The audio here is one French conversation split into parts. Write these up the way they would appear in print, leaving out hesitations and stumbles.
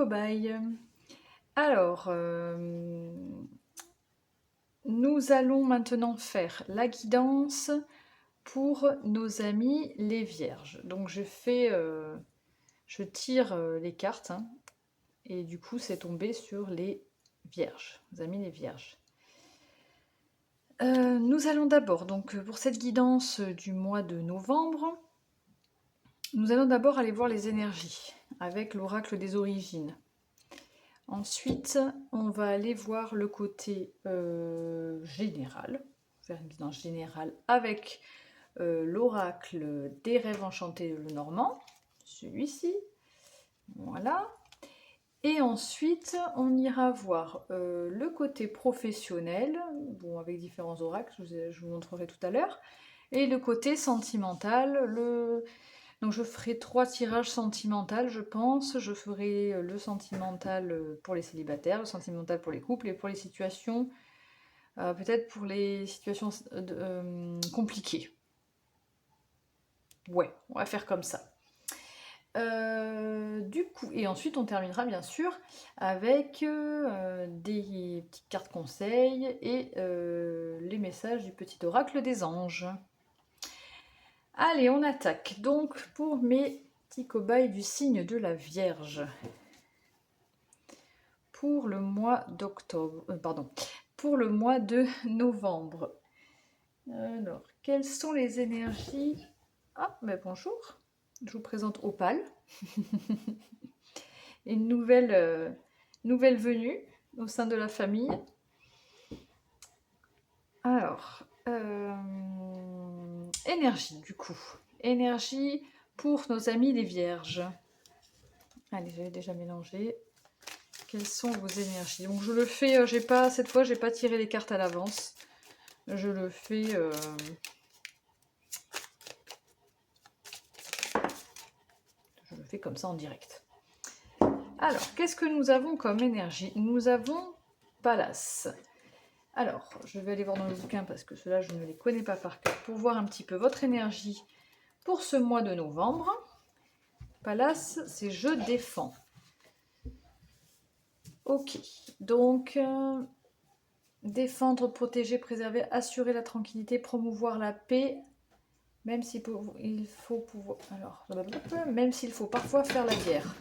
cobayes. Alors, nous allons maintenant faire la guidance pour nos amis les vierges. Donc je tire les cartes hein, et du coup c'est tombé sur les vierges, nos amis les vierges. Nous allons d'abord, donc pour cette guidance du mois de novembre, nous allons d'abord aller voir les énergies avec l'oracle des origines. Ensuite, on va aller voir le côté général, faire une guidance générale avec l'oracle des rêves enchantés de Lenormand, celui-ci, voilà. Et ensuite, on ira voir le côté professionnel, bon, avec différents oracles, je vous montrerai tout à l'heure, et le côté sentimental, donc je ferai 3 tirages sentimentaux, je pense. Je ferai le sentimental pour les célibataires, le sentimental pour les couples et pour les situations, peut-être pour les situations compliquées. Ouais, on va faire comme ça. Du coup, et ensuite on terminera bien sûr avec des petites cartes conseils et les messages du petit oracle des anges. Allez, on attaque. Donc, pour mes petits cobayes du signe de la Vierge, pour le mois d'octobre, pour le mois de novembre. Alors, quelles sont les énergies? Ah, mais bonjour. Je vous présente Opale. Une nouvelle venue au sein de la famille. Alors, énergie du coup. Énergie pour nos amis les vierges. Allez, j'avais déjà mélangé. Quelles sont vos énergies? Donc je le fais, cette fois j'ai pas tiré les cartes à l'avance. Je le fais... je le fais comme ça en direct. Alors, qu'est-ce que nous avons comme énergie? Nous avons Pallas. Alors, je vais aller voir dans le bouquin parce que ceux-là, je ne les connais pas par cœur. Pour voir un petit peu votre énergie pour ce mois de novembre. Pallas, c'est je défends. Ok, donc défendre, protéger, préserver, assurer la tranquillité, promouvoir la paix, même s'il faut pouvoir. Alors, même s'il faut parfois faire la guerre.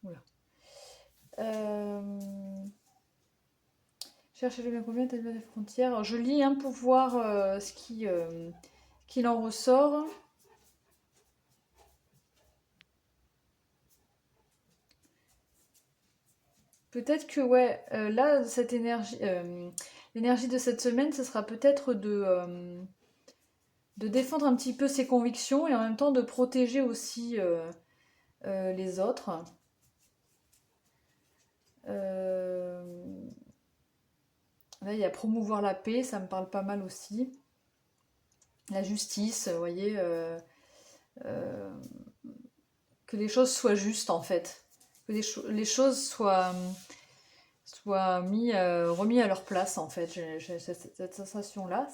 Oula. Chercher le bien commun, établir des frontières. Alors, je lis un pouvoir, ce qu'il en ressort. Peut-être que, ouais, là, cette énergie, l'énergie de cette semaine, ce sera peut-être de défendre un petit peu ses convictions et en même temps de protéger aussi les autres. Là, il y a promouvoir la paix, ça me parle pas mal aussi. La justice, vous voyez, que les choses soient justes en fait. Que les choses soient remis à leur place en fait. J'ai cette sensation-là,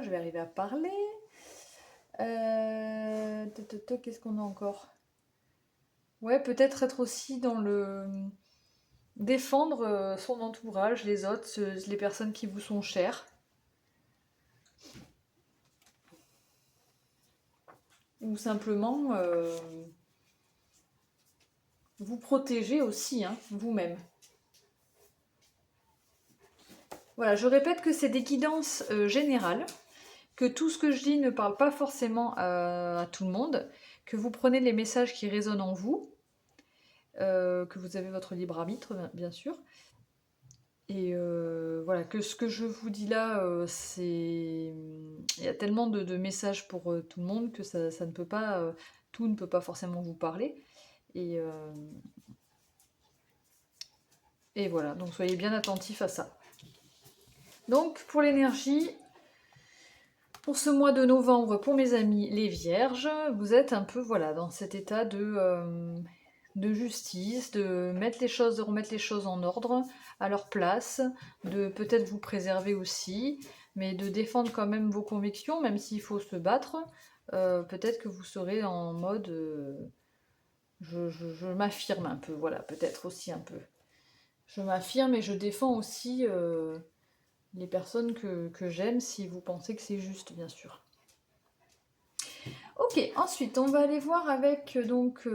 je vais arriver à parler. Qu'est-ce qu'on a encore? Ouais, peut-être être aussi dans le défendre son entourage, les autres, les personnes qui vous sont chères. Ou simplement vous protéger aussi, hein, vous-même. Voilà, je répète que c'est des guidances générales, que tout ce que je dis ne parle pas forcément à tout le monde, que vous prenez les messages qui résonnent en vous, que vous avez votre libre arbitre, bien sûr. Et voilà, que ce que je vous dis là, c'est... Il y a tellement de messages pour tout le monde que ça ne peut pas... tout ne peut pas forcément vous parler. Et voilà, donc soyez bien attentifs à ça. Donc, pour l'énergie, pour ce mois de novembre, pour mes amis les vierges, vous êtes un peu voilà, dans cet état de justice, de remettre les choses en ordre, à leur place, de peut-être vous préserver aussi, mais de défendre quand même vos convictions, même s'il faut se battre. Peut-être que vous serez en mode Je m'affirme un peu, voilà, peut-être aussi un peu. Je m'affirme et je défends aussi les personnes que j'aime, si vous pensez que c'est juste, bien sûr. Ok, ensuite, on va aller voir avec donc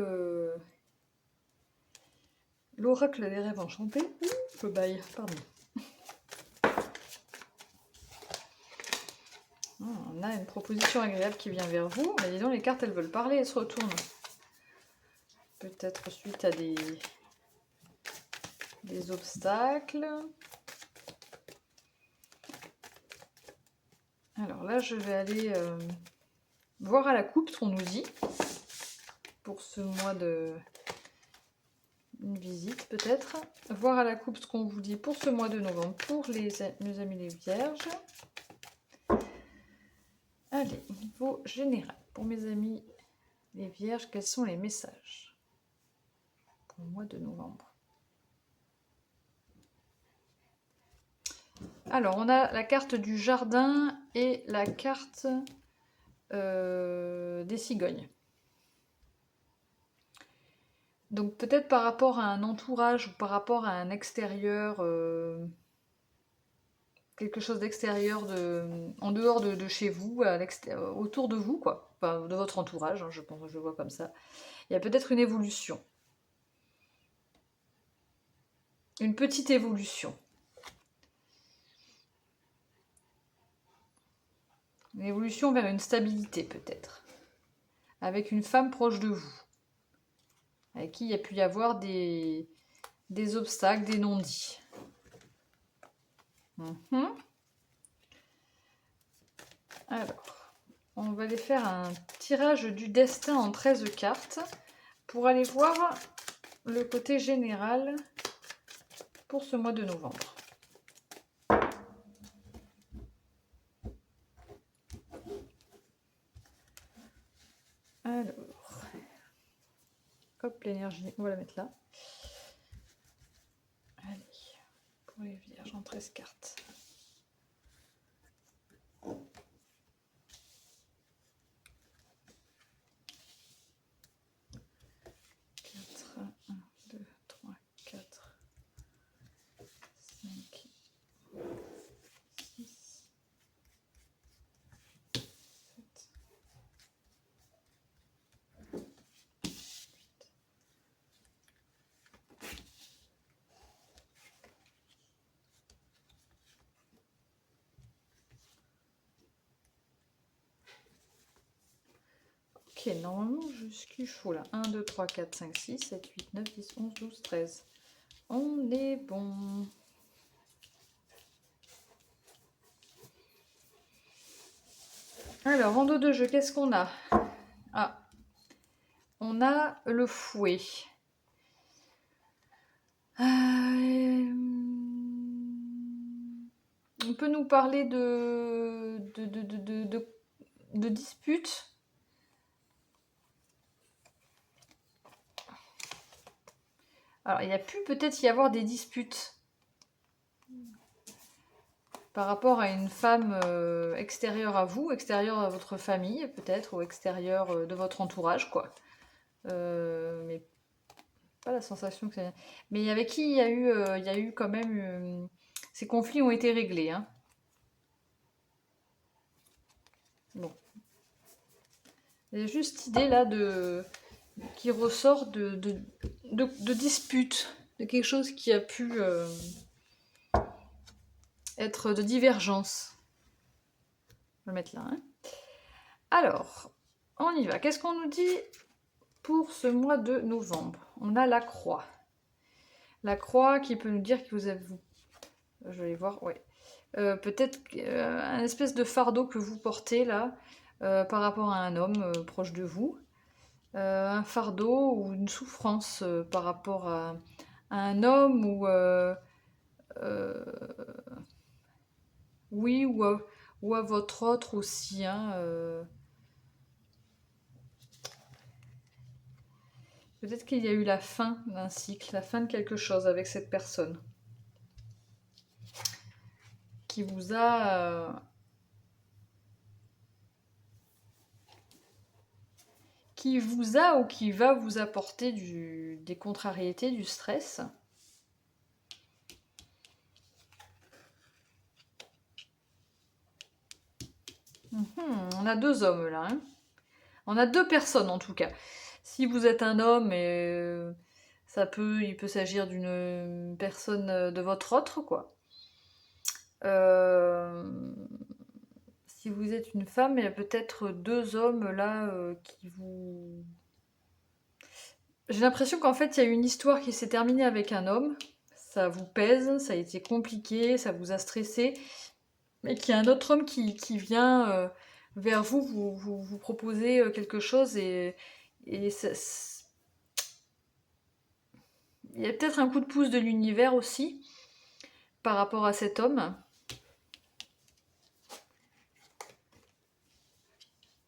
l'oracle des rêves enchantés. Le bail, pardon. On a une proposition agréable qui vient vers vous. Mais disons, les cartes, elles veulent parler, elles se retournent. Peut-être suite à des obstacles. Alors là, je vais aller voir à la coupe ce qu'on nous dit pour ce mois de... Une visite peut-être. Voir à la coupe ce qu'on vous dit pour ce mois de novembre pour mes amis les vierges. Allez, niveau général, pour mes amis les vierges, quels sont les messages pour le mois de novembre? Alors, on a la carte du jardin et la carte des cigognes. Donc peut-être par rapport à un entourage ou par rapport à un extérieur, quelque chose d'extérieur, en dehors de chez vous, autour de vous, quoi. Enfin, de votre entourage, hein, je pense, je le vois comme ça. Il y a peut-être une évolution. Une petite évolution. Une évolution vers une stabilité peut-être. Avec une femme proche de vous. Avec qui il y a pu y avoir des obstacles, des non-dits. Alors, on va aller faire un tirage du destin en 13 cartes pour aller voir le côté général pour ce mois de novembre. Alors, hop, l'énergie, on va la mettre là. Allez, pour les vierges en 13 cartes. 1, 2, 3, 4, 5, 6, 7, 8. Ok, normalement, jusqu'il faut là. 1, 2, 3, 4, 5, 6, 7, 8, 9, 10, 11, 12, 13. On est bon. Alors, en dos de jeu, qu'est-ce qu'on a? Ah, on a le fouet. On peut nous parler de disputes. Alors, il y a pu peut-être y avoir des disputes par rapport à une femme extérieure à vous, extérieure à votre famille, peut-être, ou extérieure de votre entourage, quoi. Mais pas la sensation que ça... Mais avec qui il y a eu quand même... ces conflits ont été réglés, hein. Bon. Il y a juste idée là qui ressort de disputes, de quelque chose qui a pu être de divergence. On va le mettre là. Hein. Alors, on y va. Qu'est-ce qu'on nous dit pour ce mois de novembre? On a la croix. La croix qui peut nous dire que vous avez... Je vais voir, ouais. Peut-être un espèce de fardeau que vous portez là par rapport à un homme proche de vous. Un fardeau ou une souffrance par rapport à un homme ou oui ou à votre autre aussi. Hein, peut-être qu'il y a eu la fin d'un cycle, la fin de quelque chose avec cette personne qui vous a qui vous a ou qui va vous apporter des contrariétés, du stress. On a 2 hommes là, hein. On a 2 personnes en tout cas. Si vous êtes un homme, il peut s'agir d'une personne de votre autre, quoi. Si vous êtes une femme, il y a peut-être 2 hommes là qui vous... J'ai l'impression qu'en fait, il y a une histoire qui s'est terminée avec un homme. Ça vous pèse, ça a été compliqué, ça vous a stressé. Mais qu'il y a un autre homme qui vient vers vous, vous proposer quelque chose et il y a peut-être un coup de pouce de l'univers aussi par rapport à cet homme.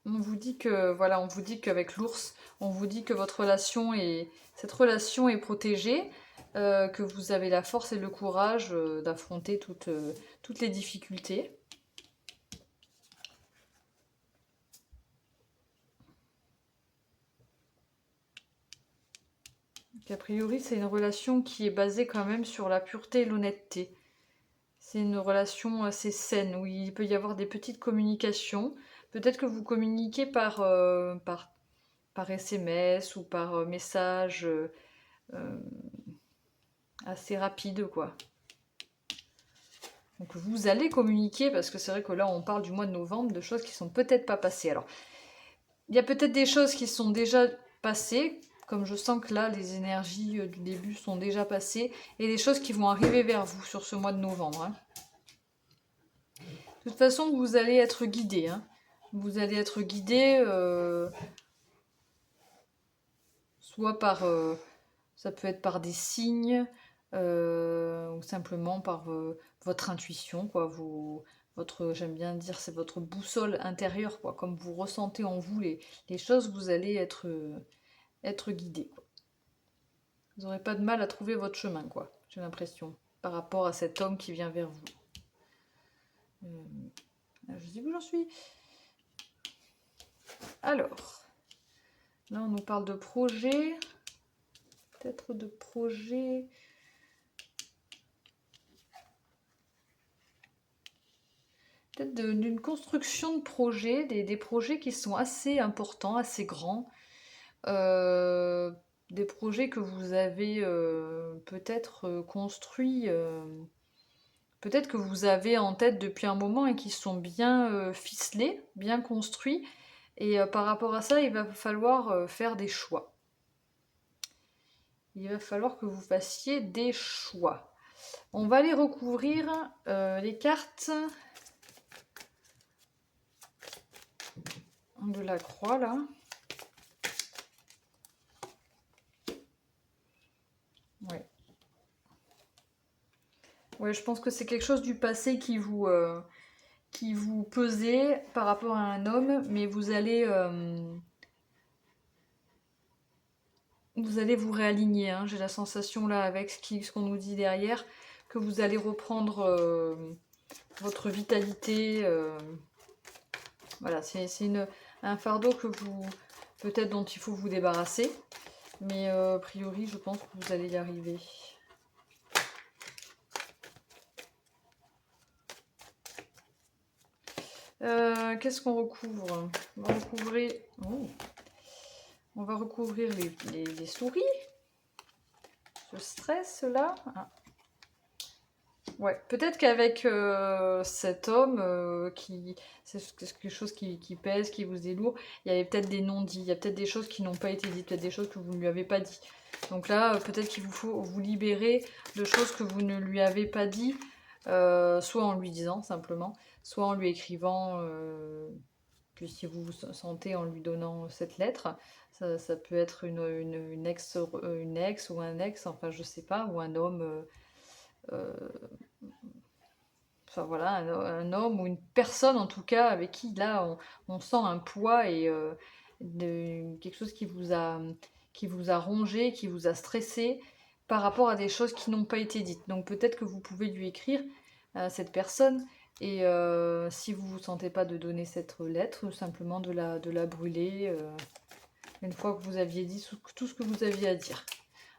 On vous dit que, voilà, on vous dit qu'avec l'ours, on vous dit que cette relation est protégée, que vous avez la force et le courage d'affronter toutes les difficultés. A priori, c'est une relation qui est basée quand même sur la pureté et l'honnêteté. C'est une relation assez saine, où il peut y avoir des petites communications. Peut-être que vous communiquez par SMS ou par message assez rapide, quoi. Donc vous allez communiquer, parce que c'est vrai que là, on parle du mois de novembre, de choses qui sont peut-être pas passées. Alors, il y a peut-être des choses qui sont déjà passées, comme je sens que là, les énergies du début sont déjà passées, et des choses qui vont arriver vers vous sur ce mois de novembre, hein. De toute façon, vous allez être guidé, hein. Vous allez être guidé soit par... ça peut être par des signes, ou simplement par votre intuition, quoi. J'aime bien dire, c'est votre boussole intérieure, quoi. Comme vous ressentez en vous les choses, vous allez être guidé, quoi. Vous n'aurez pas de mal à trouver votre chemin, quoi. J'ai l'impression, par rapport à cet homme qui vient vers vous. Je sais où j'en suis. Alors, là on nous parle de projet, peut-être de projet. Peut-être d'une construction de projets, des projets qui sont assez importants, assez grands. Des projets que vous avez peut-être construits, peut-être que vous avez en tête depuis un moment et qui sont bien ficelés, bien construits. Et par rapport à ça, il va falloir faire des choix. Il va falloir que vous fassiez des choix. On va aller recouvrir les cartes de la croix, là. Ouais. Ouais, je pense que c'est quelque chose du passé qui vous pesait par rapport à un homme, mais vous allez vous réaligner, hein. J'ai la sensation là avec ce qu'on nous dit derrière, que vous allez reprendre votre vitalité. Voilà, c'est un fardeau peut-être dont il faut vous débarrasser, mais a priori je pense que vous allez y arriver. Qu'est-ce qu'on recouvre? On va recouvrir les souris. Ce stress là. Ah. Ouais, peut-être qu'avec cet homme c'est quelque chose qui pèse, qui vous est lourd, il y avait peut-être des non-dits, il y a peut-être des choses qui n'ont pas été dites, peut-être des choses que vous ne lui avez pas dit. Donc là, peut-être qu'il vous faut vous libérer de choses que vous ne lui avez pas dit, soit en lui disant simplement, soit en lui écrivant, puis si vous vous sentez en lui donnant cette lettre. Ça peut être une ex ou un ex, enfin je sais pas, ou un homme... enfin voilà, un homme ou une personne en tout cas avec qui là on sent un poids et quelque chose qui vous a rongé, qui vous a stressé par rapport à des choses qui n'ont pas été dites. Donc peut-être que vous pouvez lui écrire à cette personne et si vous ne vous sentez pas de donner cette lettre, simplement de la brûler. une fois que vous aviez dit tout ce que vous aviez à dire.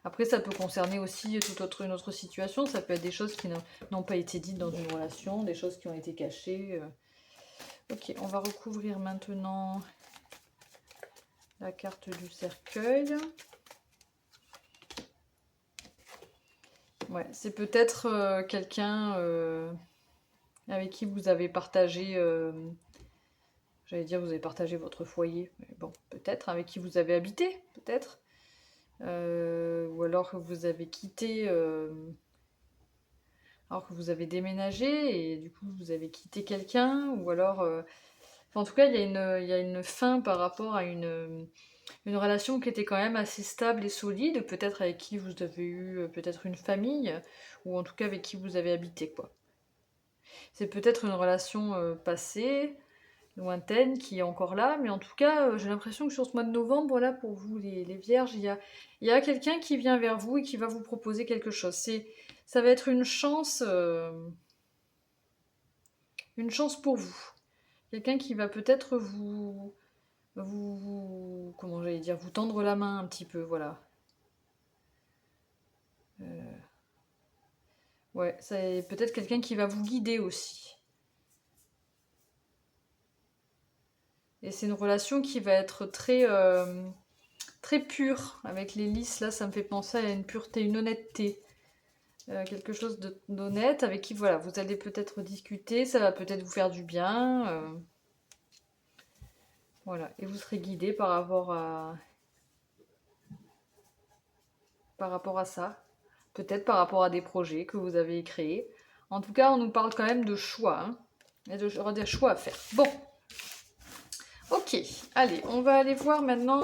Après, ça peut concerner aussi une autre situation. Ça peut être des choses qui n'ont pas été dites dans une relation, des choses qui ont été cachées. Ok, on va recouvrir maintenant la carte du cercueil. Ouais, c'est peut-être quelqu'un avec qui vous avez partagé, j'allais dire vous avez partagé votre foyer, mais bon, peut-être, avec qui vous avez habité, peut-être. Ou alors que vous avez quitté, alors que vous avez déménagé et du coup vous avez quitté quelqu'un, ou alors... en tout cas, il y a une fin par rapport à une relation qui était quand même assez stable et solide, peut-être avec qui vous avez eu peut-être une famille, ou en tout cas avec qui vous avez habité, quoi. C'est peut-être une relation passée, lointaine, qui est encore là, mais en tout cas, j'ai l'impression que sur ce mois de novembre, là, pour vous, les vierges, il y a quelqu'un qui vient vers vous et qui va vous proposer quelque chose. Ça va être une chance pour vous. Quelqu'un qui va peut-être comment j'allais dire, vous tendre la main un petit peu, voilà. Ouais, c'est peut-être quelqu'un qui va vous guider aussi. Et c'est une relation qui va être très pure. Avec les lys, là, ça me fait penser à une pureté, une honnêteté. Quelque chose d'honnête avec qui, voilà, vous allez peut-être discuter, ça va peut-être vous faire du bien. Voilà, et vous serez guidé par rapport à ça. Peut-être par rapport à des projets que vous avez créés. En tout cas, on nous parle quand même de choix. Hein. Il y a des choix à faire. Bon, ok. Allez, on va aller voir maintenant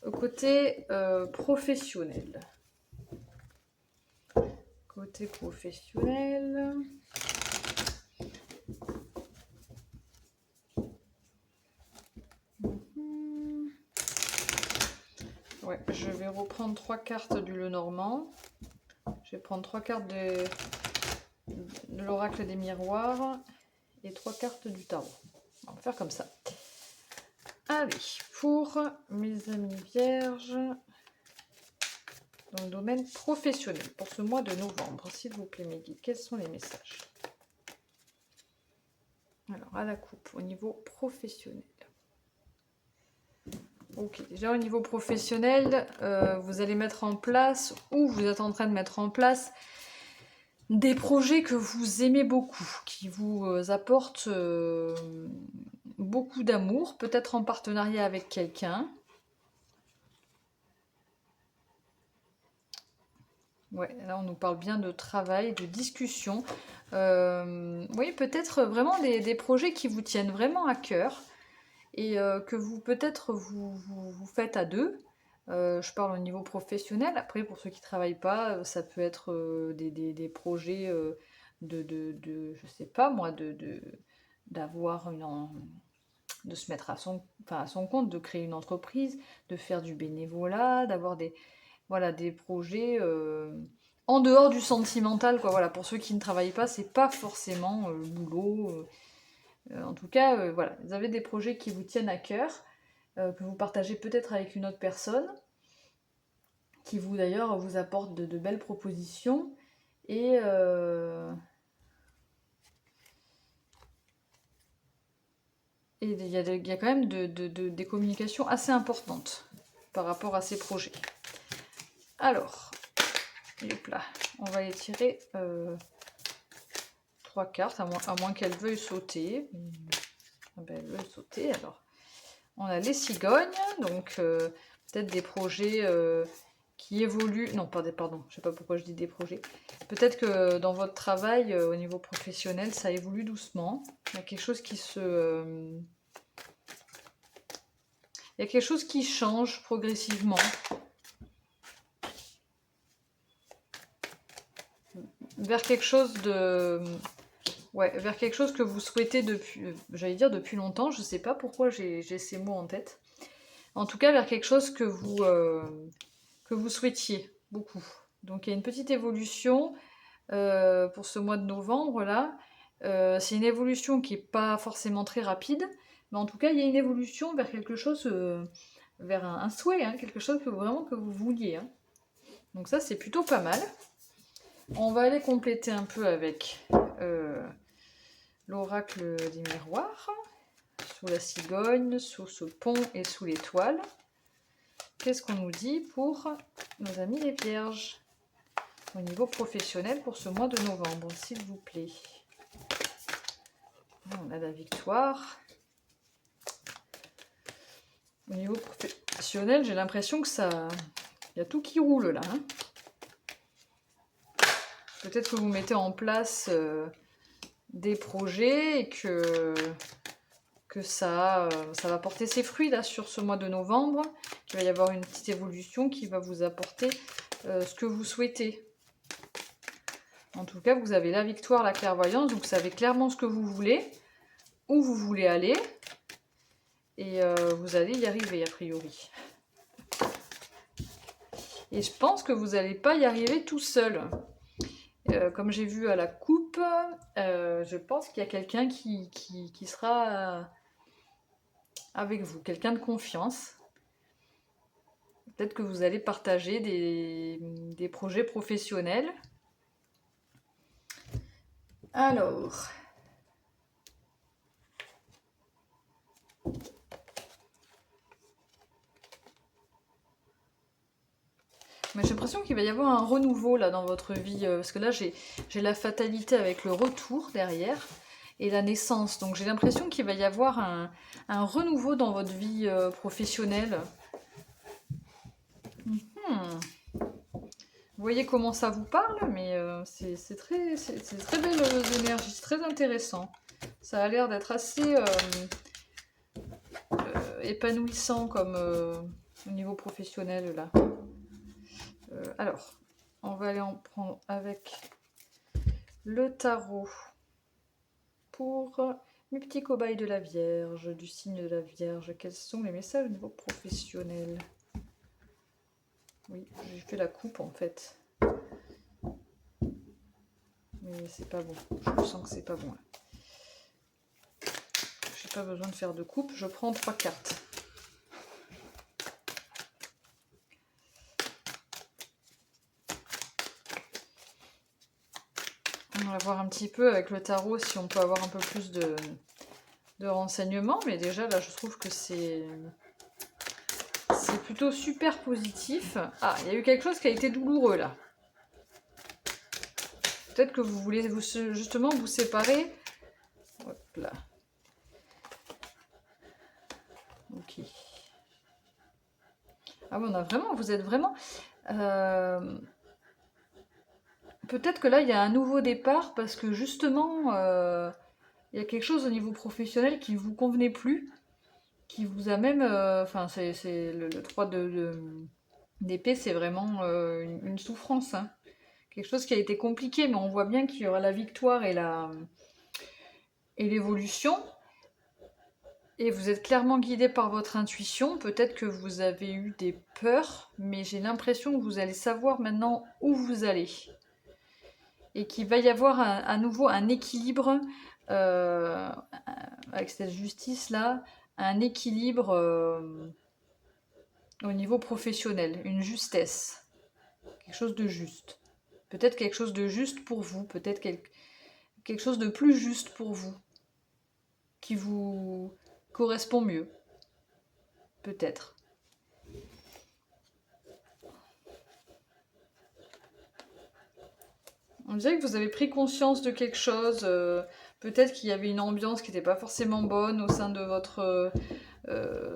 au côté professionnel. Côté professionnel. Ouais, je vais reprendre 3 cartes du Lenormand. Je vais prendre 3 cartes de l'oracle des miroirs et 3 cartes du tarot. On va faire comme ça. Allez, pour mes amis vierges, dans le domaine professionnel, pour ce mois de novembre, s'il vous plaît mes guides, quels sont les messages? Alors, à la coupe, au niveau professionnel. Ok, déjà au niveau professionnel, vous allez mettre en place, ou vous êtes en train de mettre en place, des projets que vous aimez beaucoup, qui vous apportent beaucoup d'amour, peut-être en partenariat avec quelqu'un. Ouais, là on nous parle bien de travail, de discussion. Oui, peut-être vraiment des projets qui vous tiennent vraiment à cœur et que vous peut-être vous faites à deux. Je parle au niveau professionnel. Après, pour ceux qui ne travaillent pas, ça peut être des projets je sais pas moi, d'avoir de se mettre à son compte, de créer une entreprise, de faire du bénévolat, d'avoir voilà, des projets en dehors du sentimental, quoi. Voilà, pour ceux qui ne travaillent pas, c'est pas forcément le boulot. En tout cas, voilà, vous avez des projets qui vous tiennent à cœur, que vous partagez peut-être avec une autre personne, qui vous d'ailleurs vous apporte de belles propositions. Et il y a quand même des communications assez importantes par rapport à ces projets. Alors, hop là, on va les tirer 3 cartes, à moins qu'elle veuille sauter. Ah ben, elle veut sauter, alors. On a les cigognes, donc peut-être des projets qui évoluent. Non, pardon, je sais pas pourquoi je dis des projets. Peut-être que dans votre travail, au niveau professionnel, ça évolue doucement. Il y a quelque chose il y a quelque chose qui change progressivement. Vers quelque chose de... Ouais, vers quelque chose que vous souhaitez depuis, j'allais dire depuis longtemps, je sais pas pourquoi j'ai ces mots en tête. En tout cas, vers quelque chose que vous souhaitiez beaucoup. Donc il y a une petite évolution pour ce mois de novembre là. C'est une évolution qui n'est pas forcément très rapide, mais en tout cas il y a une évolution vers quelque chose vers un souhait, hein, quelque chose que vraiment que vous vouliez. Hein. Donc ça, c'est plutôt pas mal. On va aller compléter un peu avec l'oracle des miroirs, sous la cigogne, sous ce pont et sous l'étoile. Qu'est-ce qu'on nous dit pour nos amis les vierges au niveau professionnel pour ce mois de novembre, s'il vous plaît? On a la victoire. Au niveau professionnel, j'ai l'impression que ça... Il y a tout qui roule là. Hein. Peut-être que vous mettez en place des projets et que ça va porter ses fruits là sur ce mois de novembre. Il va y avoir une petite évolution qui va vous apporter ce que vous souhaitez. En tout cas, vous avez la victoire, la clairvoyance, donc vous savez clairement ce que vous voulez, où vous voulez aller, et vous allez y arriver a priori. Et je pense que vous n'allez pas y arriver tout seul. Comme j'ai vu à la coupe, je pense qu'il y a quelqu'un qui sera avec vous, quelqu'un de confiance. Peut-être que vous allez partager des projets professionnels. Alors... Mais j'ai l'impression qu'il va y avoir un renouveau là dans votre vie, parce que là j'ai la fatalité avec le retour derrière et la naissance. Donc j'ai l'impression qu'il va y avoir un renouveau dans votre vie professionnelle. Vous voyez comment ça vous parle, mais c'est très belle énergie, c'est très intéressant. Ça a l'air d'être assez épanouissant comme au niveau professionnel là. Alors, on va aller en prendre avec le tarot pour mes petits cobayes de la Vierge, du signe de la Vierge. Quels sont les messages au niveau professionnel? Oui, j'ai fait la coupe en fait. Mais c'est pas bon. Je sens que c'est pas bon. J'ai pas besoin de faire de coupe. Je prends 3 cartes. On va voir un petit peu avec le tarot si on peut avoir un peu plus de renseignements. Mais déjà là, je trouve que c'est plutôt super positif. Ah, il y a eu quelque chose qui a été douloureux là. Peut-être que vous voulez justement vous séparer. Hop là. Ok. Ah bon, vous êtes vraiment... Peut-être que là, il y a un nouveau départ parce que justement, il y a quelque chose au niveau professionnel qui ne vous convenait plus, qui vous a même... Enfin, c'est le 3 d'épée, c'est vraiment une souffrance. Hein. Quelque chose qui a été compliqué, mais on voit bien qu'il y aura la victoire et l'évolution. Et vous êtes clairement guidé par votre intuition. Peut-être que vous avez eu des peurs, mais j'ai l'impression que vous allez savoir maintenant où vous allez. Et qu'il va y avoir à nouveau un équilibre avec cette justice-là, un équilibre au niveau professionnel, une justesse, quelque chose de juste. Peut-être quelque chose de juste pour vous, peut-être quelque chose de plus juste pour vous, qui vous correspond mieux, peut-être. On dirait que vous avez pris conscience de quelque chose, peut-être qu'il y avait une ambiance qui n'était pas forcément bonne au sein de votre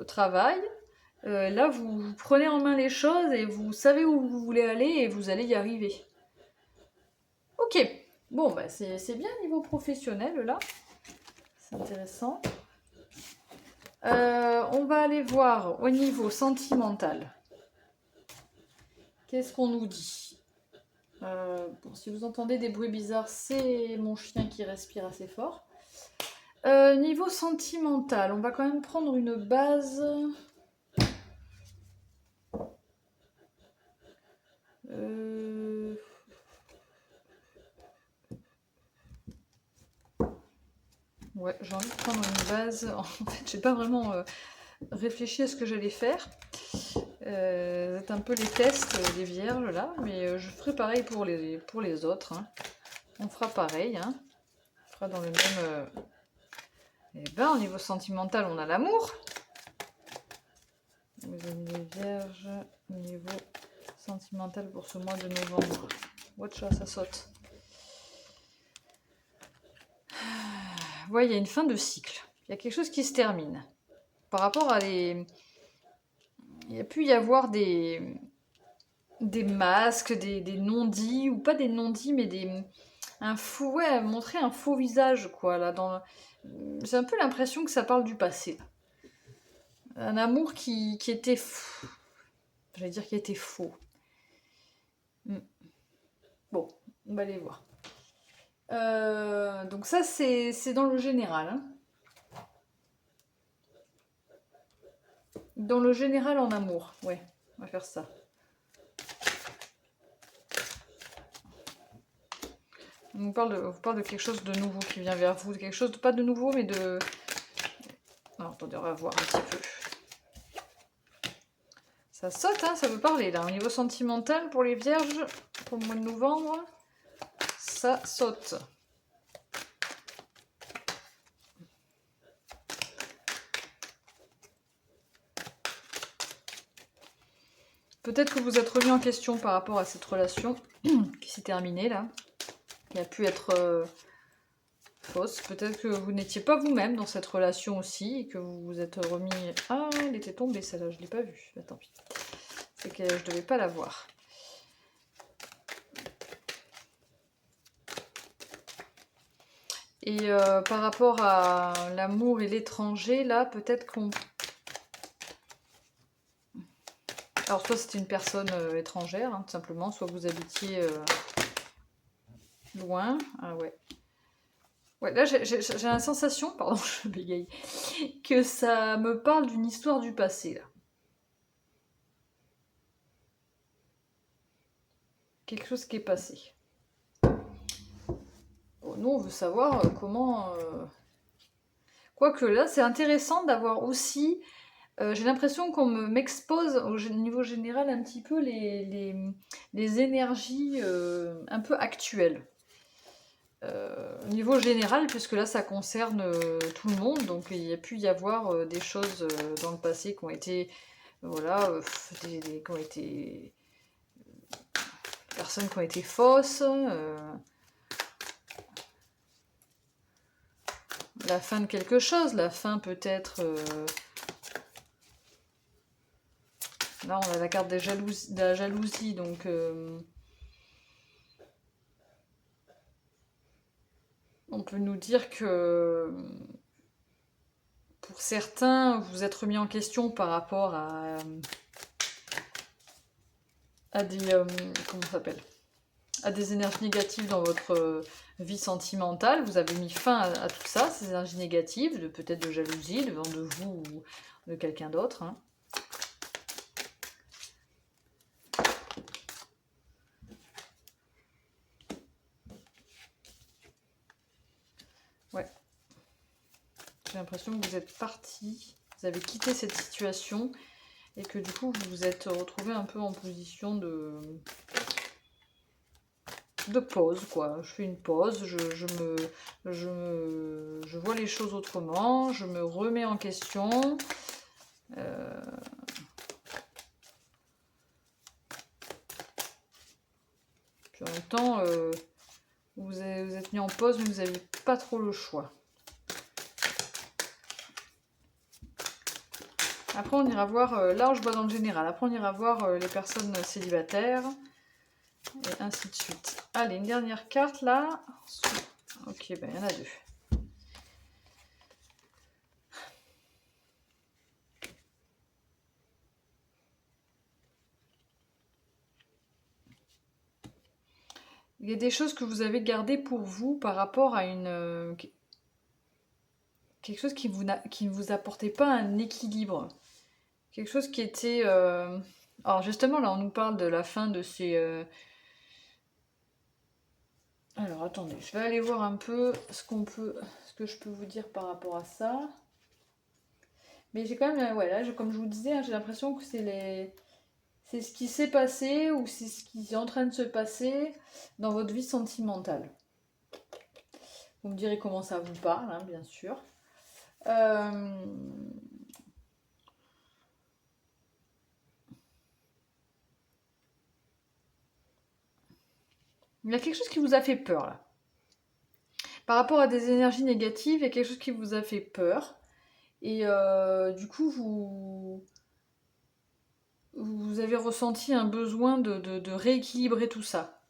travail. Là, vous prenez en main les choses et vous savez où vous voulez aller et vous allez y arriver. Ok, bon, bah, c'est bien niveau professionnel là. C'est intéressant. On va aller voir au niveau sentimental. Qu'est-ce qu'on nous dit? Bon, si vous entendez des bruits bizarres, c'est mon chien qui respire assez fort. Niveau sentimental, on va quand même prendre une base. Ouais, j'ai envie de prendre une base. En fait, j'ai pas vraiment réfléchi à ce que j'allais faire. C'est un peu les tests des vierges là, mais je ferai pareil pour les autres. Hein. On fera pareil. Hein. On fera dans le même... Eh ben, au niveau sentimental, on a l'amour. Vous avez les vierges, au niveau sentimental pour ce mois de novembre. Watch, ça saute. Ouais, il y a une fin de cycle. Il y a quelque chose qui se termine. Par rapport à les... Il y a pu y avoir des masques, des non-dits, ou pas des non-dits, mais un faux... Ouais, montrer un faux visage, quoi, là, J'ai un peu l'impression que ça parle du passé. Un amour qui était... J'allais dire qui était faux. Bon, on va aller voir. Donc ça, c'est dans le général. Hein. Dans le général en amour, ouais, on va faire ça. On vous parle de quelque chose de nouveau qui vient vers vous, de quelque chose de pas de nouveau, mais de... Alors, attendez, on va voir un petit peu. Ça saute, hein, ça veut parler là. Au niveau sentimental pour les vierges, pour le mois de novembre, ça saute. Peut-être que vous êtes remis en question par rapport à cette relation qui s'est terminée là. Qui a pu être fausse. Peut-être que vous n'étiez pas vous-même dans cette relation aussi et que vous vous êtes remis... Ah, elle était tombée celle-là, je ne l'ai pas vue. Bah, tant pis. C'est que je ne devais pas la voir. Et par rapport à l'amour et l'étranger, là, peut-être qu'on... Alors, soit c'était une personne étrangère, hein, tout simplement, soit vous habitiez loin. Ah ouais. Ouais, là, j'ai la sensation, pardon, je bégaye, que ça me parle d'une histoire du passé, là. Quelque chose qui est passé. Oh, nous, on veut savoir comment... Quoique là, c'est intéressant d'avoir aussi... j'ai l'impression qu'on m'expose au niveau général un petit peu les énergies un peu actuelles. Au niveau général, puisque là ça concerne tout le monde, donc il y a pu y avoir des choses dans le passé qui ont été, voilà, qui ont été, personnes qui ont été fausses, la fin de quelque chose, la fin peut-être, là on a la carte de la jalousie, donc on peut nous dire que pour certains, vous êtes remis en question par rapport à des... comment ça s'appelle? À des énergies négatives dans votre vie sentimentale. Vous avez mis fin à tout ça, ces énergies négatives, peut-être de jalousie, devant de vous ou de quelqu'un d'autre. Hein. Ouais. J'ai l'impression que vous êtes parti, vous avez quitté cette situation et que du coup vous vous êtes retrouvé un peu en position de pause, quoi. Je fais une pause, je vois les choses autrement, je me remets en question. Puis en même temps, vous êtes mis en pause, mais vous n'avez pas trop le choix. Après, on ira voir, là je vois dans le général, après on ira voir les personnes célibataires, et ainsi de suite. Allez, une dernière carte là. Ok, ben il y en a deux. Il y a des choses que vous avez gardées pour vous par rapport à quelque chose qui ne vous apportait pas un équilibre. Quelque chose qui était... Alors justement, là, on nous parle de la fin de ces... Alors, attendez, je vais aller voir un peu ce que je peux vous dire par rapport à ça. Mais j'ai quand même, ouais, là, comme je vous disais, hein, j'ai l'impression que c'est ce qui s'est passé ou c'est ce qui est en train de se passer dans votre vie sentimentale. Vous me direz comment ça vous parle, hein, bien sûr. Euh, Il y a quelque chose qui vous a fait peur là. Par rapport à des énergies négatives, il y a quelque chose qui vous a fait peur. Et du coup, vous avez ressenti un besoin de rééquilibrer tout ça.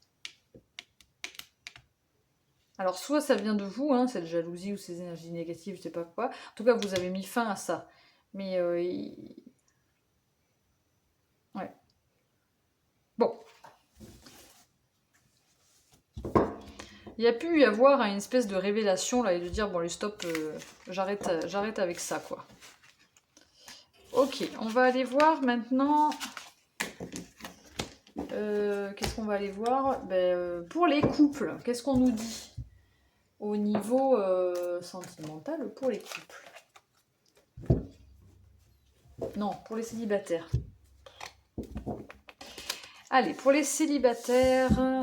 Alors, soit ça vient de vous, hein, cette jalousie ou ces énergies négatives, je sais pas quoi. En tout cas, vous avez mis fin à ça. Mais, ouais. Bon. Il y a pu y avoir une espèce de révélation là et de dire bon, allez, stop, j'arrête avec ça, quoi. Ok, on va aller voir maintenant. Qu'est-ce qu'on va aller voir? Pour les couples, qu'est-ce qu'on nous dit au niveau sentimental pour les couples? Non, pour les célibataires. Allez, pour les célibataires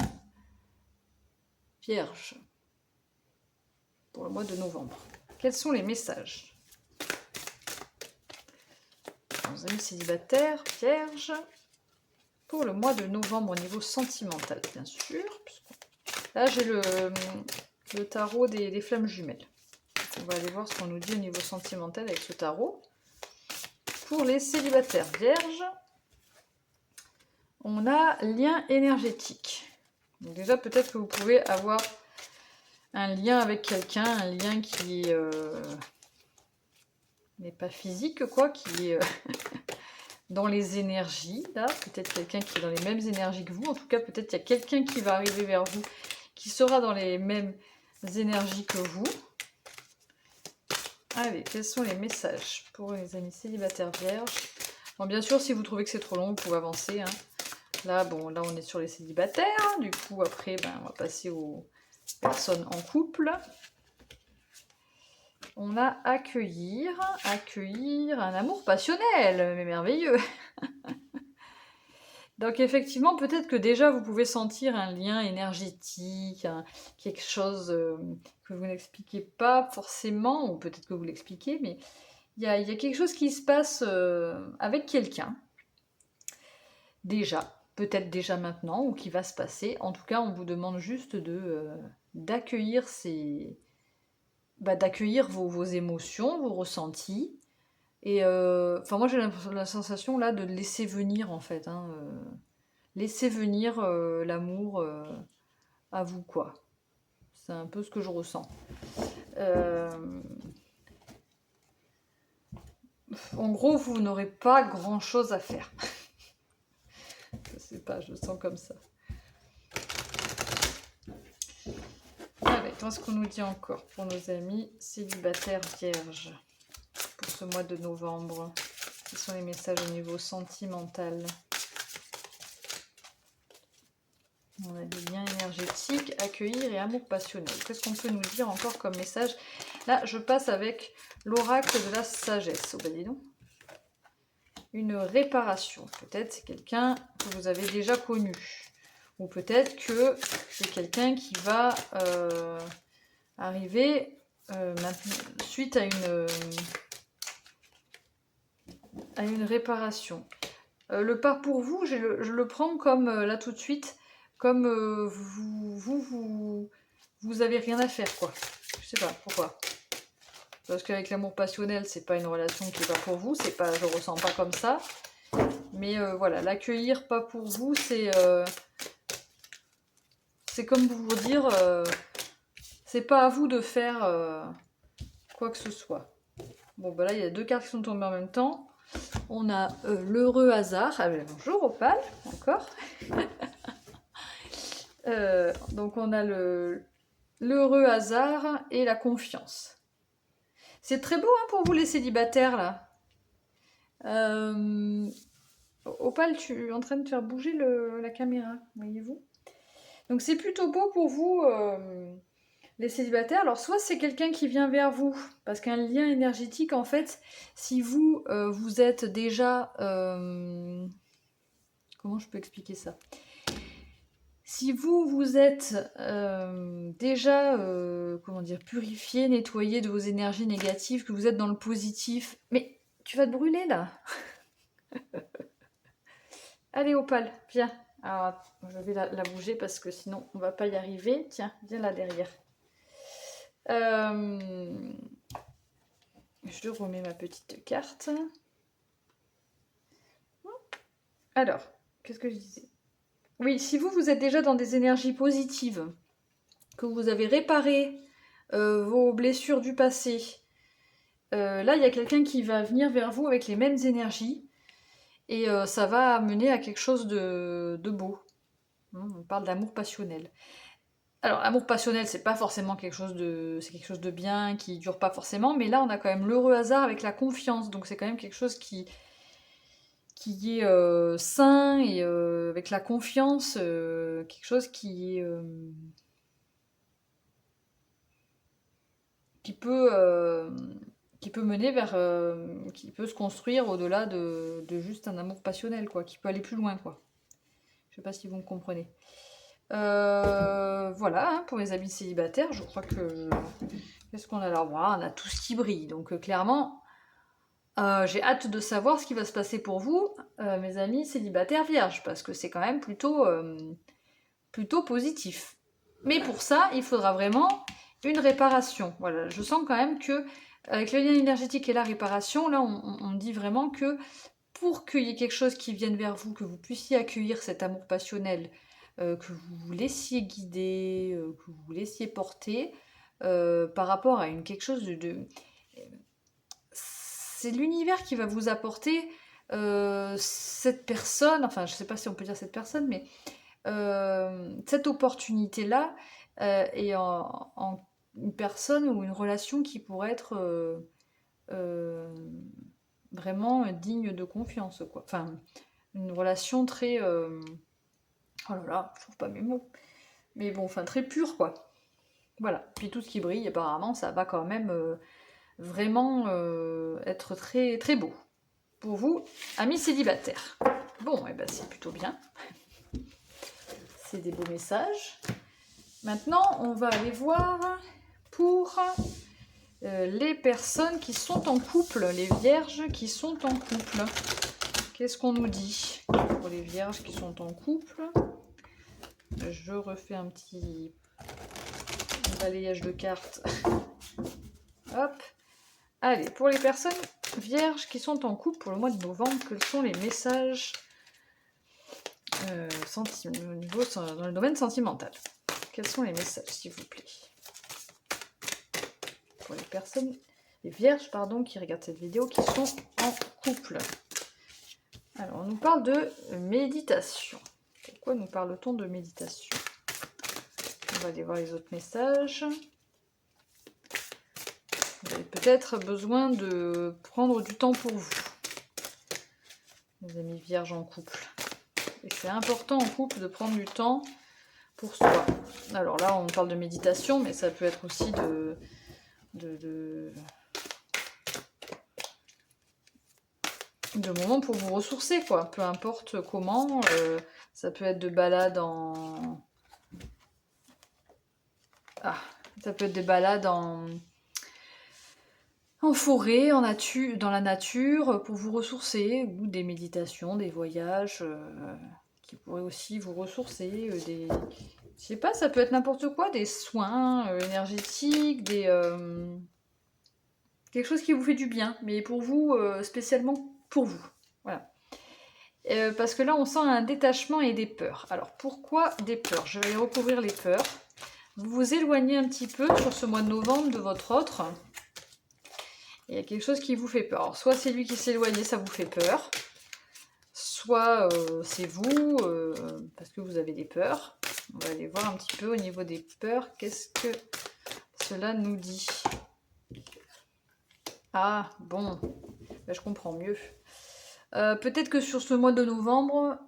vierges, pour le mois de novembre, quels sont les messages? Nos amis célibataires vierges, pour le mois de novembre au niveau sentimental, bien sûr. Là, j'ai le tarot des flammes jumelles. On va aller voir ce qu'on nous dit au niveau sentimental avec ce tarot. Pour les célibataires vierges, on a lien énergétique. Donc déjà, peut-être que vous pouvez avoir un lien avec quelqu'un, un lien qui n'est pas physique, quoi, qui est dans les énergies, là. Peut-être quelqu'un qui est dans les mêmes énergies que vous. En tout cas, peut-être qu'il y a quelqu'un qui va arriver vers vous, qui sera dans les mêmes énergies que vous. Allez, quels sont les messages pour les amis célibataires vierges? Bon, bien sûr, si vous trouvez que c'est trop long, vous pouvez avancer, hein. Là, bon, là, on est sur les célibataires. Du coup, après, on va passer aux personnes en couple. On a accueillir un amour passionnel, mais merveilleux. Donc effectivement, peut-être que déjà vous pouvez sentir un lien énergétique, quelque chose que vous n'expliquez pas forcément, ou peut-être que vous l'expliquez, mais il y a quelque chose qui se passe avec quelqu'un, déjà, peut-être déjà maintenant, ou qui va se passer. En tout cas, on vous demande juste d'accueillir d'accueillir vos émotions, vos ressentis. Et moi j'ai la sensation là de laisser venir en fait, hein, laisser venir l'amour à vous, quoi. C'est un peu ce que je ressens. Euh, En gros, vous n'aurez pas grand chose à faire. Je sais pas, je le sens comme ça. Allez, qu'est-ce qu'on nous dit encore pour nos amis célibataires vierges pour ce mois de novembre? Quels sont les messages au niveau sentimental? On a des liens énergétiques, accueillir et amour passionnel. Qu'est-ce qu'on peut nous dire encore comme message? Là, je passe avec l'oracle de la sagesse. Oh, ben dis donc. Une réparation. Peut-être c'est quelqu'un que vous avez déjà connu. Ou peut-être que c'est quelqu'un qui va arriver suite à une réparation. Le pas pour vous, je le prends comme là tout de suite, comme vous avez rien à faire, quoi. Je sais pas pourquoi. Parce qu'avec l'amour passionnel, c'est pas une relation qui est pas pour vous, c'est pas, je ressens pas comme ça. Mais voilà, l'accueillir pas pour vous, c'est comme vous dire, c'est pas à vous de faire quoi que ce soit. Bon, bah là, il y a deux cartes qui sont tombées en même temps. On a l'heureux hasard. Ah, ben, bonjour Opal, encore. Donc on a l'heureux hasard et la confiance. C'est très beau hein, pour vous les célibataires là. Opal, tu es en train de faire bouger la caméra, voyez-vous. Donc c'est plutôt beau pour vous Les célibataires, alors soit c'est quelqu'un qui vient vers vous, parce qu'un lien énergétique, en fait, si vous, vous êtes déjà... comment je peux expliquer ça? Si vous, vous êtes déjà, comment dire, purifié, nettoyé de vos énergies négatives, que vous êtes dans le positif... Mais tu vas te brûler, là. Allez, Opale, viens. Alors, je vais la bouger parce que sinon, on va pas y arriver. Tiens, viens là derrière. Je remets ma petite carte. Alors, qu'est-ce que je disais? Oui, si vous, vous êtes déjà dans des énergies positives, que vous avez réparé vos blessures du passé, là, il y a quelqu'un qui va venir vers vous avec les mêmes énergies et ça va mener à quelque chose de beau. On parle d'amour passionnel. Alors, l'amour passionnel, c'est pas forcément quelque chose c'est quelque chose de bien, qui dure pas forcément, mais là, on a quand même l'heureux hasard avec la confiance, donc c'est quand même quelque chose qui est sain et avec la confiance, quelque chose qui peut, qui peut mener vers, qui peut se construire au-delà de juste un amour passionnel, quoi, qui peut aller plus loin, quoi. Je sais pas si vous me comprenez. Voilà, hein, pour les amis célibataires, je crois que... Qu'est-ce qu'on a là? Voilà, on a tout ce qui brille, donc clairement, j'ai hâte de savoir ce qui va se passer pour vous, mes amis célibataires vierges, parce que c'est quand même plutôt positif. Mais pour ça, il faudra vraiment une réparation. Voilà, je sens quand même que avec le lien énergétique et la réparation, là, on dit vraiment que pour qu'il y ait quelque chose qui vienne vers vous, que vous puissiez accueillir cet amour passionnel, que vous vous laissiez guider, que vous vous laissiez porter, par rapport à quelque chose c'est l'univers qui va vous apporter cette personne, enfin je sais pas si on peut dire cette personne, mais cette opportunité-là est en une personne ou une relation qui pourrait être euh, vraiment digne de confiance, quoi. Enfin, une relation très... oh là là, je trouve pas mes mots. Mais bon, enfin, très pure, quoi. Voilà. Puis tout ce qui brille, apparemment, ça va quand même vraiment être très, très beau. Pour vous, amis célibataires. Bon, et ben c'est plutôt bien. C'est des beaux messages. Maintenant, on va aller voir pour les personnes qui sont en couple, les vierges qui sont en couple. Qu'est-ce qu'on nous dit pour les vierges qui sont en couple? Je refais un petit balayage de cartes. Hop. Allez, pour les personnes vierges qui sont en couple pour le mois de novembre, quels sont les messages au niveau, dans le domaine sentimental? Quels sont les messages, s'il vous plaît? Pour les personnes, les vierges, pardon, qui regardent cette vidéo, qui sont en couple. Alors, on nous parle de méditation. Pourquoi nous parle-t-on de méditation? On va aller voir les autres messages. Vous avez peut-être besoin de prendre du temps pour vous, les amis vierges en couple. Et c'est important en couple de prendre du temps pour soi. Alors là, on parle de méditation, mais ça peut être aussi de moments pour vous ressourcer, quoi. Peu importe comment. Ça peut être de balades en... Ah, ça peut être des balades en forêt, dans la nature, pour vous ressourcer, ou des méditations, des voyages qui pourraient aussi vous ressourcer, je sais pas, ça peut être n'importe quoi, des soins énergétiques, quelque chose qui vous fait du bien, mais pour vous, spécialement pour vous. Voilà. Parce que là, on sent un détachement et des peurs. Alors, pourquoi des peurs? Je vais recouvrir les peurs. Vous vous éloignez un petit peu sur ce mois de novembre de votre autre. Il y a quelque chose qui vous fait peur. Alors, soit c'est lui qui s'est éloigné, ça vous fait peur. Soit c'est vous, parce que vous avez des peurs. On va aller voir un petit peu au niveau des peurs. Qu'est-ce que cela nous dit? Ah, bon. Ben, je comprends mieux. Peut-être que sur ce mois de novembre,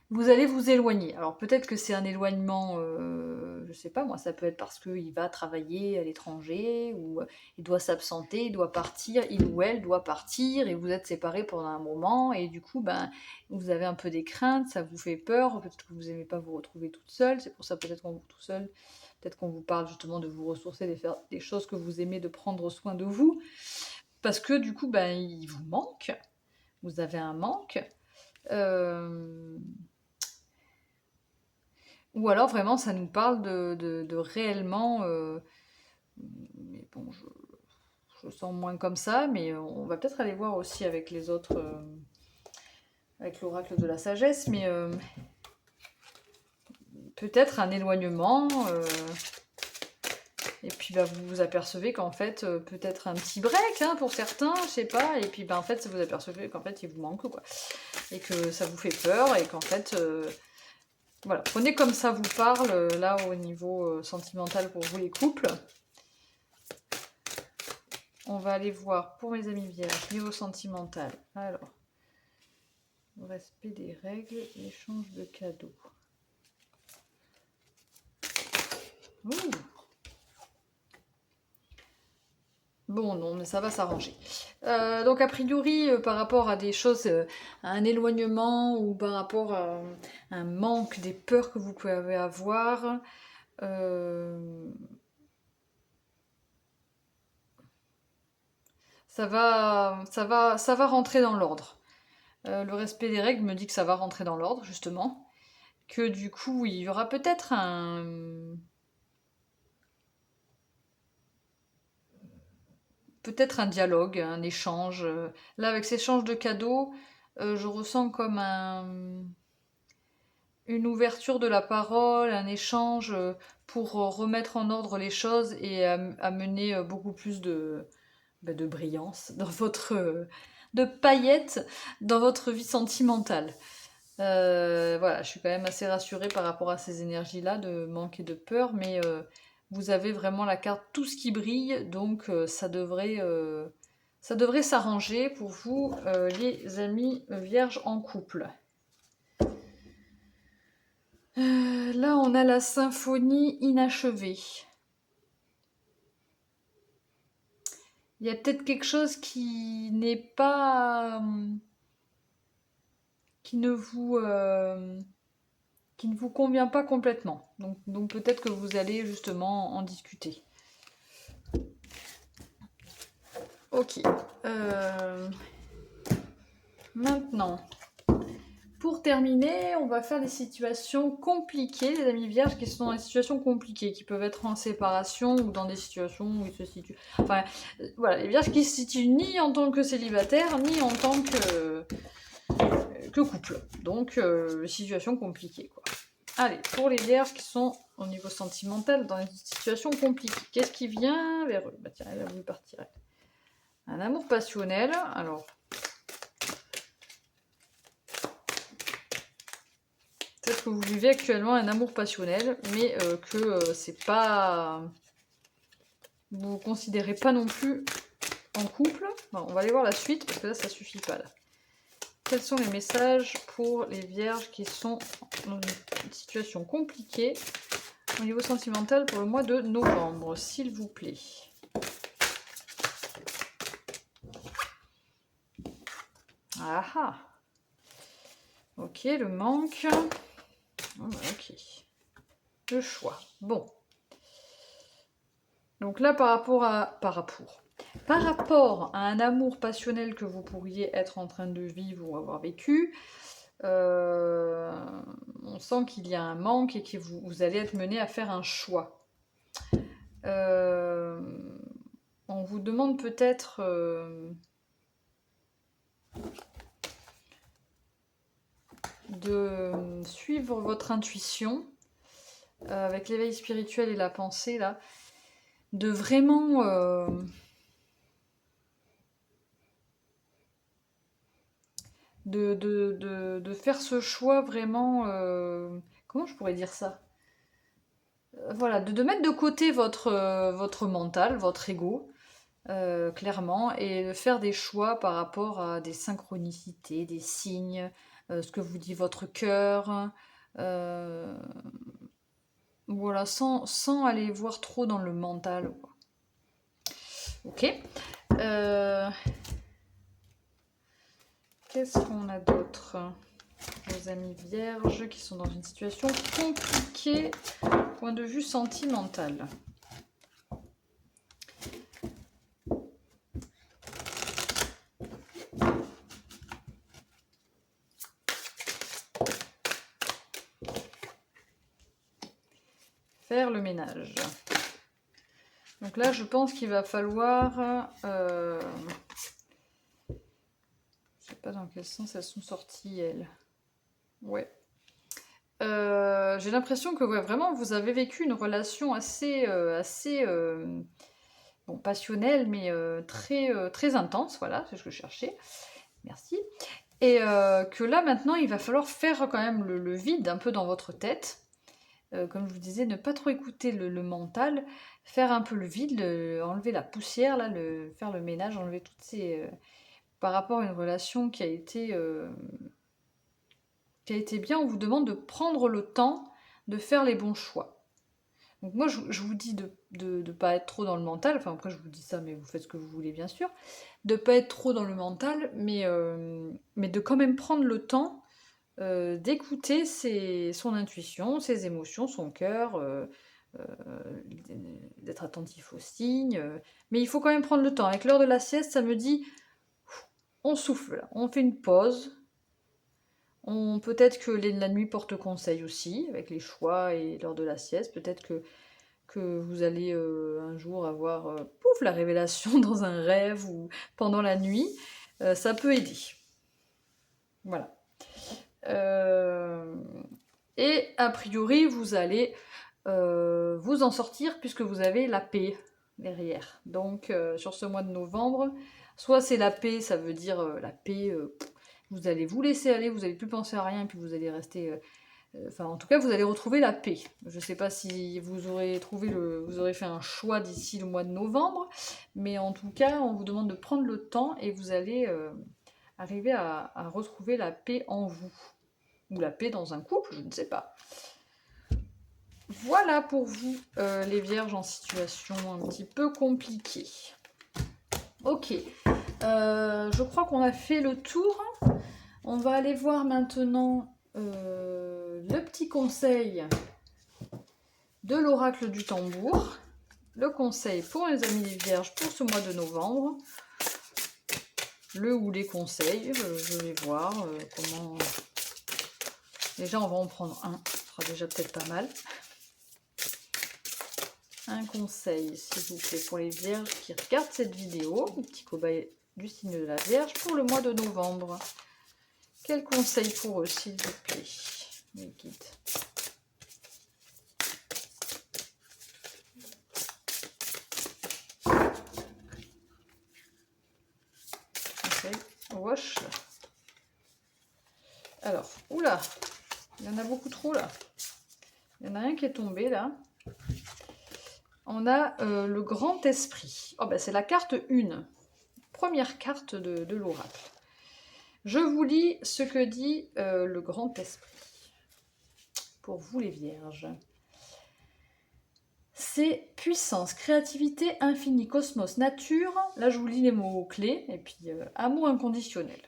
vous allez vous éloigner. Alors peut-être que c'est un éloignement, je sais pas moi, ça peut être parce qu'il va travailler à l'étranger, ou il doit s'absenter, il doit partir, il ou elle doit partir, et vous êtes séparés pendant un moment, et du coup, ben, vous avez un peu des craintes, ça vous fait peur, peut-être que vous n'aimez pas vous retrouver toute seule, c'est pour ça peut-être qu'on vous tout seul, peut-être qu'on vous parle justement de vous ressourcer, de faire des choses que vous aimez, de prendre soin de vous, parce que du coup, ben, il vous manque, vous avez un manque. Euh, Ou alors vraiment ça nous parle de réellement... mais bon, je sens moins comme ça, mais on va peut-être aller voir aussi avec les autres, avec l'oracle de la sagesse, mais peut-être un éloignement, et puis bah, vous vous apercevez qu'en fait, peut-être un petit break hein, pour certains, je sais pas, et puis bah, en fait, vous apercevez qu'en fait, il vous manque, quoi, et que ça vous fait peur, et qu'en fait... voilà, prenez comme ça vous parle, là, au niveau sentimental pour vous les couples. On va aller voir pour mes amis vierges, niveau sentimental. Alors, respect des règles, échange de cadeaux. Ouh. Bon, non, mais ça va s'arranger. Donc, a priori, par rapport à des choses, à un éloignement ou par rapport à un manque des peurs que vous pouvez avoir, ça va rentrer dans l'ordre. Le respect des règles me dit que ça va rentrer dans l'ordre, justement. Que du coup, il y aura peut-être peut-être un dialogue, un échange. Là, avec ces échanges de cadeaux, je ressens comme une ouverture de la parole, un échange pour remettre en ordre les choses et amener beaucoup plus de brillance dans votre... de paillettes dans votre vie sentimentale. Voilà, je suis quand même assez rassurée par rapport à ces énergies-là de manque et de peur, mais vous avez vraiment la carte tout ce qui brille, donc ça devrait s'arranger pour vous, les amis vierges en couple. Là, on a la symphonie inachevée. Il y a peut-être quelque chose qui n'est pas... qui ne vous... qui ne vous convient pas complètement. Donc peut-être que vous allez justement en discuter. Ok. Maintenant, pour terminer, on va faire des situations compliquées, les amis vierges, qui sont dans des situations compliquées, qui peuvent être en séparation ou dans des situations où ils se situent... Enfin, voilà, les vierges qui se situent ni en tant que célibataires, ni en tant que couple. Donc, situation compliquée, quoi. Allez, pour les vierges qui sont au niveau sentimental dans une situation compliquée, qu'est-ce qui vient vers eux? Bah tiens, elle a voulu partir. Un amour passionnel, alors... Peut-être que vous vivez actuellement un amour passionnel, mais que c'est pas... Vous ne considérez pas non plus en couple. Bon, on va aller voir la suite, parce que là, ça suffit pas. Là. Quels sont les messages pour les vierges qui sont dans une situation compliquée au niveau sentimental pour le mois de novembre, s'il vous plaît? Ah ah. Ok, le manque. Ok. Le choix. Bon. Donc là, par rapport à un amour passionnel que vous pourriez être en train de vivre ou avoir vécu, on sent qu'il y a un manque et que vous allez être mené à faire un choix. On vous demande peut-être de suivre votre intuition avec l'éveil spirituel et la pensée, là, de vraiment... de faire ce choix vraiment... comment je pourrais dire ça? Voilà, de mettre de côté votre mental, votre ego, clairement, et de faire des choix par rapport à des synchronicités, des signes, ce que vous dit votre cœur. Voilà, sans aller voir trop dans le mental, quoi. Ok. Qu'est-ce qu'on a d'autre? Vos amis vierges qui sont dans une situation compliquée, point de vue sentimental. Faire le ménage. Donc là, je pense qu'il va falloir... je sais pas dans quel sens elles sont sorties, elles. Ouais. J'ai l'impression que ouais, vraiment, vous avez vécu une relation assez bon, passionnelle, mais très intense. Voilà, c'est ce que je cherchais. Merci. Et que là, maintenant, il va falloir faire quand même le vide un peu dans votre tête. Comme je vous disais, ne pas trop écouter le mental, faire un peu le vide, enlever la poussière, là, faire le ménage, enlever toutes ces... par rapport à une relation qui a été bien, on vous demande de prendre le temps de faire les bons choix. Donc moi, je vous dis de ne pas être trop dans le mental, enfin après je vous dis ça, mais vous faites ce que vous voulez bien sûr, de ne pas être trop dans le mental, mais de quand même prendre le temps d'écouter son intuition, ses émotions, son cœur, d'être attentif aux signes. Mais il faut quand même prendre le temps. Avec l'heure de la sieste, ça me dit, on souffle, on fait une pause. Peut-être que la nuit porte conseil aussi, avec les choix et l'heure de la sieste. Peut-être que vous allez un jour avoir pouf, la révélation dans un rêve ou pendant la nuit. Ça peut aider. Voilà. Et a priori, vous allez vous en sortir puisque vous avez la paix derrière. Donc sur ce mois de novembre, soit c'est la paix, ça veut dire la paix, vous allez vous laisser aller, vous n'allez plus penser à rien, puis vous allez rester... Enfin, en tout cas, vous allez retrouver la paix. Je ne sais pas si vous aurez vous aurez fait un choix d'ici le mois de novembre, mais en tout cas, on vous demande de prendre le temps et vous allez arriver à retrouver la paix en vous. Ou la paix dans un couple, je ne sais pas. Voilà pour vous, les vierges en situation un petit peu compliquée. Ok, je crois qu'on a fait le tour. On va aller voir maintenant le petit conseil de l'oracle du tambour. Le conseil pour les amis des vierges pour ce mois de novembre. Le ou les conseils, je vais voir comment... Déjà, on va en prendre un, ce sera déjà peut-être pas mal. Un conseil, s'il vous plaît, pour les vierges qui regardent cette vidéo, le petit cobaye du signe de la Vierge, pour le mois de novembre. Quel conseil pour eux, s'il vous plaît, mes guides? Conseil, wash. Alors, oula, il y en a beaucoup trop là. Il y en a un qui est tombé là. On a le grand esprit. Oh ben c'est la carte 1. Première carte de l'oracle. Je vous lis ce que dit le grand esprit. Pour vous les vierges. C'est puissance, créativité, infini, cosmos, nature. Là je vous lis les mots clés. Et puis amour inconditionnel.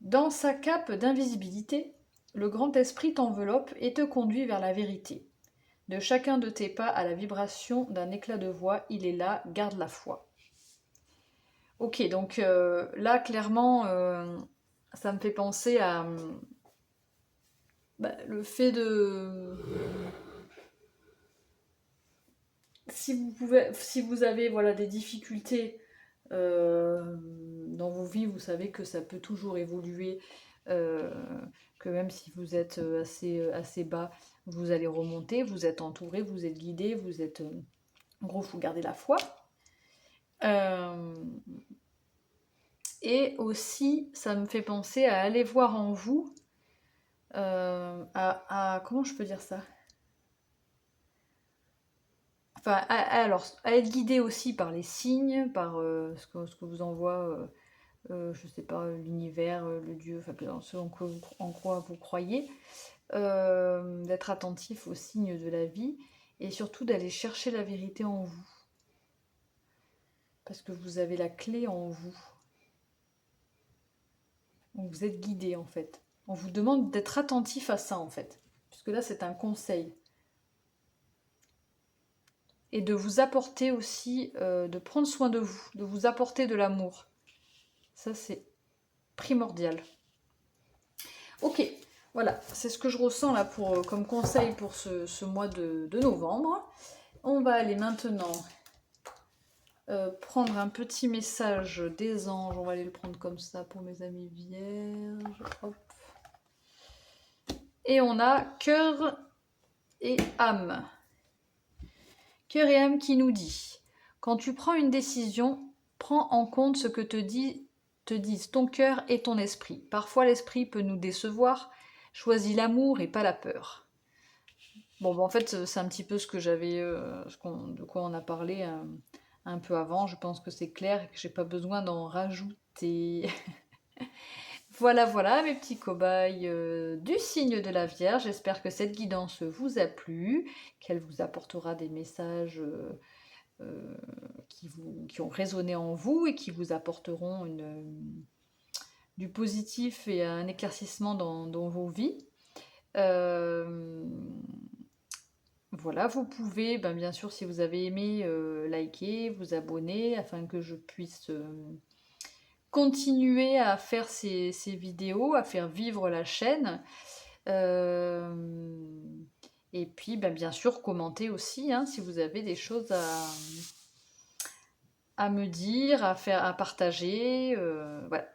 Dans sa cape d'invisibilité, le grand esprit t'enveloppe et te conduit vers la vérité. De chacun de tes pas à la vibration d'un éclat de voix, il est là, garde la foi. Ok, donc là, clairement, ça me fait penser à le fait de... Si vous avez voilà, des difficultés dans vos vies, vous savez que ça peut toujours évoluer, que même si vous êtes assez bas, vous allez remonter, vous êtes entouré, vous êtes guidé, vous êtes... en gros, il faut garder la foi. Et aussi, ça me fait penser à aller voir en vous, comment je peux dire ça? Enfin, alors, à être guidé aussi par les signes, par ce que vous envoie je sais pas, l'univers, le Dieu, enfin, en quoi vous croyez, d'être attentif aux signes de la vie et surtout d'aller chercher la vérité en vous. Parce que vous avez la clé en vous. Donc vous êtes guidé en fait. On vous demande d'être attentif à ça en fait. Puisque là c'est un conseil. Et de vous apporter aussi, de prendre soin de vous, de vous apporter de l'amour. Ça c'est primordial. Ok, voilà, c'est ce que je ressens là comme conseil pour ce mois de novembre. On va aller maintenant prendre un petit message des anges. On va aller le prendre comme ça pour mes amis vierges. Hop. Et on a cœur et âme. Cœur et âme qui nous dit: quand tu prends une décision, prends en compte ce que te disent ton cœur et ton esprit. Parfois l'esprit peut nous décevoir. Choisis l'amour et pas la peur. Bon, en fait, c'est un petit peu ce que j'avais, de quoi on a parlé un peu avant. Je pense que c'est clair et que j'ai pas besoin d'en rajouter. Voilà, voilà, mes petits cobayes du signe de la Vierge. J'espère que cette guidance vous a plu, qu'elle vous apportera des messages qui ont résonné en vous et qui vous apporteront du positif et un éclaircissement dans vos vies. Voilà, vous pouvez, bien sûr, si vous avez aimé, liker, vous abonner, afin que je puisse continuer à faire ces vidéos, à faire vivre la chaîne. Et puis, bien sûr, commenter aussi, hein, si vous avez des choses à me dire, à partager. Voilà,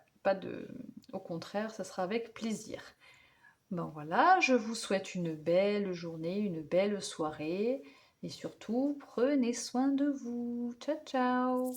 au contraire, ça sera avec plaisir. Voilà, je vous souhaite une belle journée, une belle soirée et surtout, prenez soin de vous. Ciao, ciao!